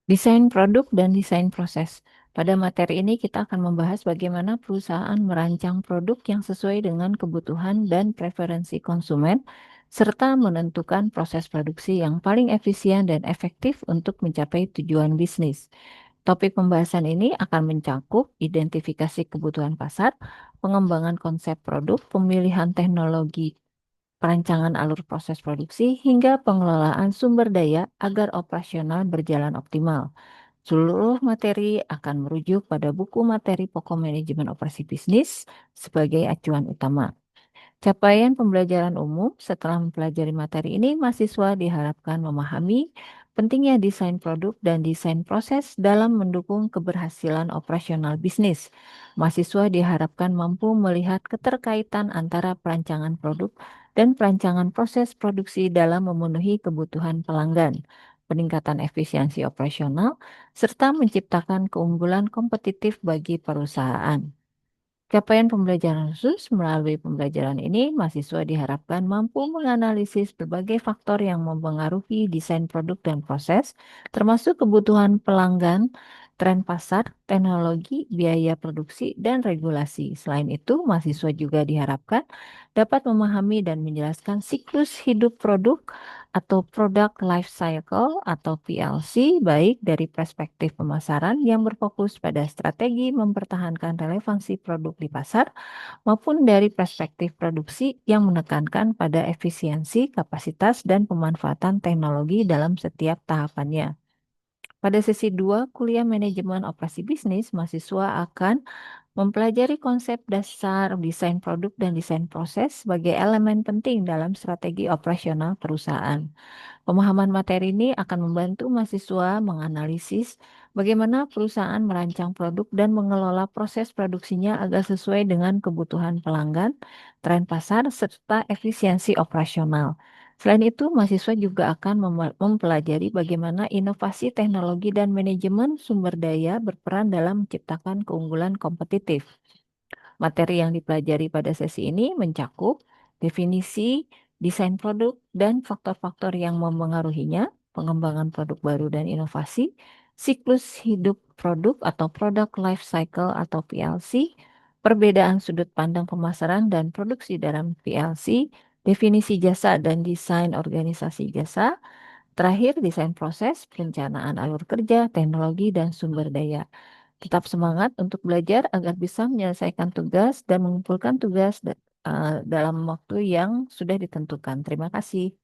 Desain produk dan desain proses. Pada materi ini kita akan membahas bagaimana perusahaan merancang produk yang sesuai dengan kebutuhan dan preferensi konsumen, serta menentukan proses produksi yang paling efisien dan efektif untuk mencapai tujuan bisnis. Topik pembahasan ini akan mencakup identifikasi kebutuhan pasar, pengembangan konsep produk, pemilihan teknologi, perancangan alur proses produksi, hingga pengelolaan sumber daya agar operasional berjalan optimal. Seluruh materi akan merujuk pada buku materi pokok manajemen operasi bisnis sebagai acuan utama. Capaian pembelajaran umum setelah mempelajari materi ini, mahasiswa diharapkan memahami pentingnya desain produk dan desain proses dalam mendukung keberhasilan operasional bisnis. Mahasiswa diharapkan mampu melihat keterkaitan antara perancangan produk dan perancangan proses produksi dalam memenuhi kebutuhan pelanggan, peningkatan efisiensi operasional, serta menciptakan keunggulan kompetitif bagi perusahaan. Capaian pembelajaran khusus melalui pembelajaran ini, mahasiswa diharapkan mampu menganalisis berbagai faktor yang mempengaruhi desain produk dan proses, termasuk kebutuhan pelanggan, tren pasar, teknologi, biaya produksi, dan regulasi. Selain itu, mahasiswa juga diharapkan dapat memahami dan menjelaskan siklus hidup produk atau Product Life Cycle atau PLC, baik dari perspektif pemasaran yang berfokus pada strategi mempertahankan relevansi produk di pasar, maupun dari perspektif produksi yang menekankan pada efisiensi, kapasitas, dan pemanfaatan teknologi dalam setiap tahapannya. Pada sesi 2 kuliah manajemen operasi bisnis, mahasiswa akan mempelajari konsep dasar desain produk dan desain proses sebagai elemen penting dalam strategi operasional perusahaan. Pemahaman materi ini akan membantu mahasiswa menganalisis bagaimana perusahaan merancang produk dan mengelola proses produksinya agar sesuai dengan kebutuhan pelanggan, tren pasar, serta efisiensi operasional. Selain itu, mahasiswa juga akan mempelajari bagaimana inovasi teknologi dan manajemen sumber daya berperan dalam menciptakan keunggulan kompetitif. Materi yang dipelajari pada sesi ini mencakup definisi, desain produk, dan faktor-faktor yang memengaruhinya, pengembangan produk baru dan inovasi, siklus hidup produk atau Product Life Cycle atau PLC, perbedaan sudut pandang pemasaran dan produksi dalam PLC, definisi jasa dan desain organisasi jasa, terakhir desain proses, perencanaan alur kerja, teknologi, dan sumber daya. Tetap semangat untuk belajar agar bisa menyelesaikan tugas dan mengumpulkan tugas dalam waktu yang sudah ditentukan. Terima kasih.